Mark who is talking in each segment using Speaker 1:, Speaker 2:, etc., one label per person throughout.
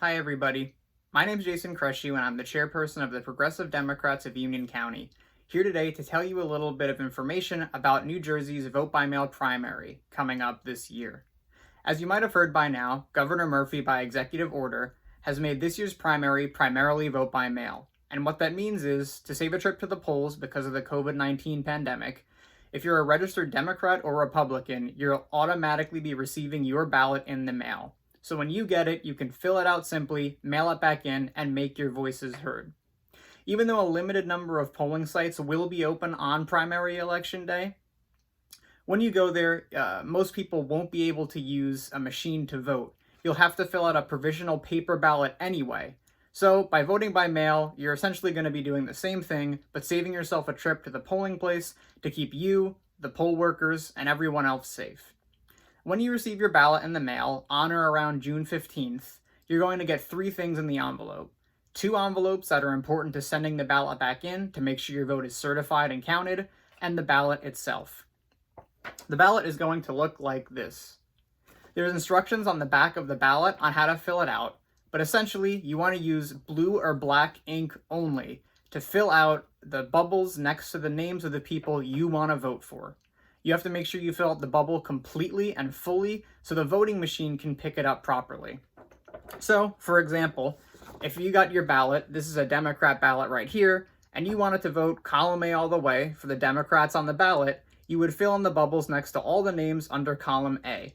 Speaker 1: Hi everybody, my name is Jason Krychiw and I'm the chairperson of the Progressive Democrats of Union County, here today to tell you a little bit of information about New Jersey's vote-by-mail primary coming up this year. As you might have heard by now, Governor Murphy, by executive order, has made this year's primary primarily vote-by-mail. And what that means is, to save a trip to the polls because of the COVID-19 pandemic, if you're a registered Democrat or Republican, you'll automatically be receiving your ballot in the mail. So when you get it, you can fill it out simply, mail it back in, and make your voices heard. Even though a limited number of polling sites will be open on primary election day, when you go there, most people won't be able to use a machine to vote. You'll have to fill out a provisional paper ballot anyway. So by voting by mail, you're essentially going to be doing the same thing, but saving yourself a trip to the polling place to keep you, the poll workers, and everyone else safe. When you receive your ballot in the mail on or around June 15th, you're going to get 3 things in the envelope. 2 envelopes that are important to sending the ballot back in to make sure your vote is certified and counted, and the ballot itself. The ballot is going to look like this. There's instructions on the back of the ballot on how to fill it out, but essentially you want to use blue or black ink only to fill out the bubbles next to the names of the people you want to vote for. You have to make sure you fill out the bubble completely and fully so the voting machine can pick it up properly. So, for example, if you got your ballot, this is a Democrat ballot right here, and you wanted to vote column A all the way for the Democrats on the ballot, you would fill in the bubbles next to all the names under column A.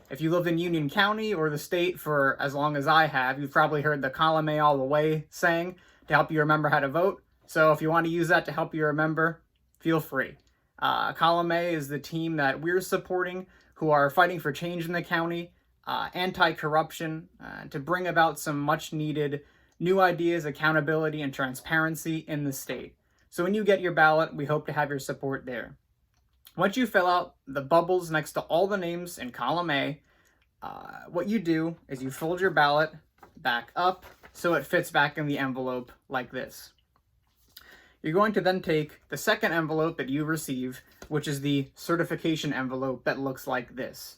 Speaker 1: If you lived in Union County or the state for as long as I have, you've probably heard the column A all the way saying to help you remember how to vote. So if you want to use that to help you remember, feel free. Column A is the team that we're supporting who are fighting for change in the county, anti-corruption, to bring about some much needed new ideas, accountability, and transparency in the state. So when you get your ballot, we hope to have your support there. Once you fill out the bubbles next to all the names in column A, what you do is you fold your ballot back up so it fits back in the envelope like this. You're going to then take the second envelope that you receive, which is the certification envelope that looks like this.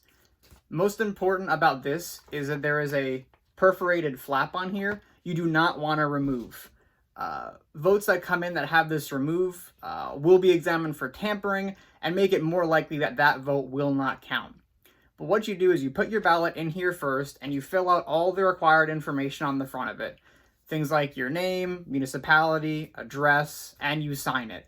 Speaker 1: Most important about this is that there is a perforated flap on here you do not want to remove. Votes that come in that have this removed will be examined for tampering and make it more likely that that vote will not count. But what you do is you put your ballot in here first and you fill out all the required information on the front of it. Things like your name, municipality, address, and you sign it.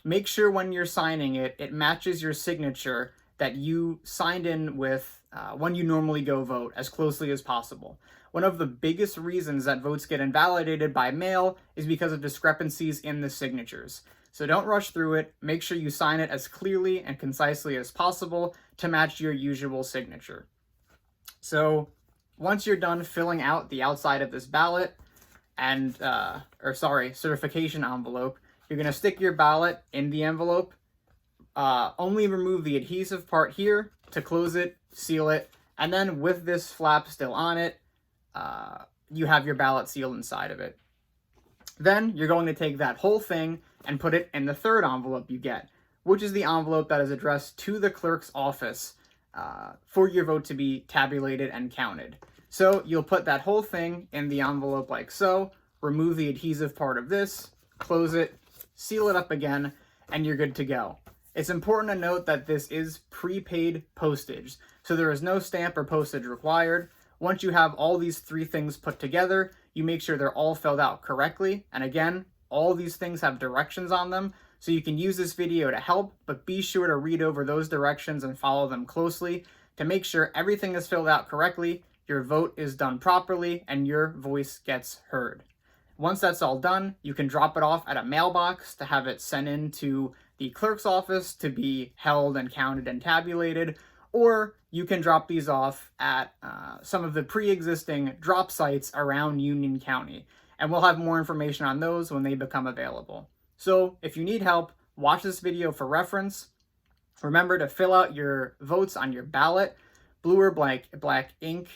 Speaker 1: Make sure when you're signing it, it matches your signature that you signed in with when you normally go vote as closely as possible. One of the biggest reasons that votes get invalidated by mail is because of discrepancies in the signatures. So don't rush through it. Make sure you sign it as clearly and concisely as possible to match your usual signature. So once you're done filling out the outside of this ballot, and certification envelope, you're going to stick your ballot in the envelope. Only remove the adhesive part here to close it, seal it, and then with this flap still on it, you have your ballot sealed inside of it. Then you're going to take that whole thing and put it in the third envelope you get, which is the envelope that is addressed to the clerk's office for your vote to be tabulated and counted. So you'll put that whole thing in the envelope like so, remove the adhesive part of this, close it, seal it up again, and you're good to go. It's important to note that this is prepaid postage, so there is no stamp or postage required. Once you have all these 3 things put together, you make sure they're all filled out correctly. And again, all these things have directions on them, so you can use this video to help, but be sure to read over those directions and follow them closely to make sure everything is filled out correctly, your vote is done properly, and your voice gets heard. Once that's all done, you can drop it off at a mailbox to have it sent in to the clerk's office to be held and counted and tabulated, or you can drop these off at some of the pre-existing drop sites around Union County, and we'll have more information on those when they become available. So if you need help, watch this video for reference. Remember to fill out your votes on your ballot, blue or black ink.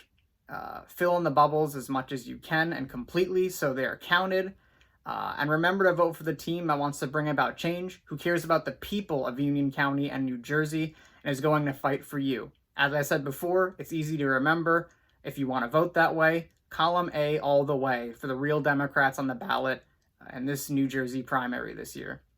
Speaker 1: Fill in the bubbles as much as you can and completely so they are counted. And remember to vote for the team that wants to bring about change, who cares about the people of Union County and New Jersey, and is going to fight for you. As I said before, it's easy to remember. If you want to vote that way, column A all the way for the real Democrats on the ballot in this New Jersey primary this year.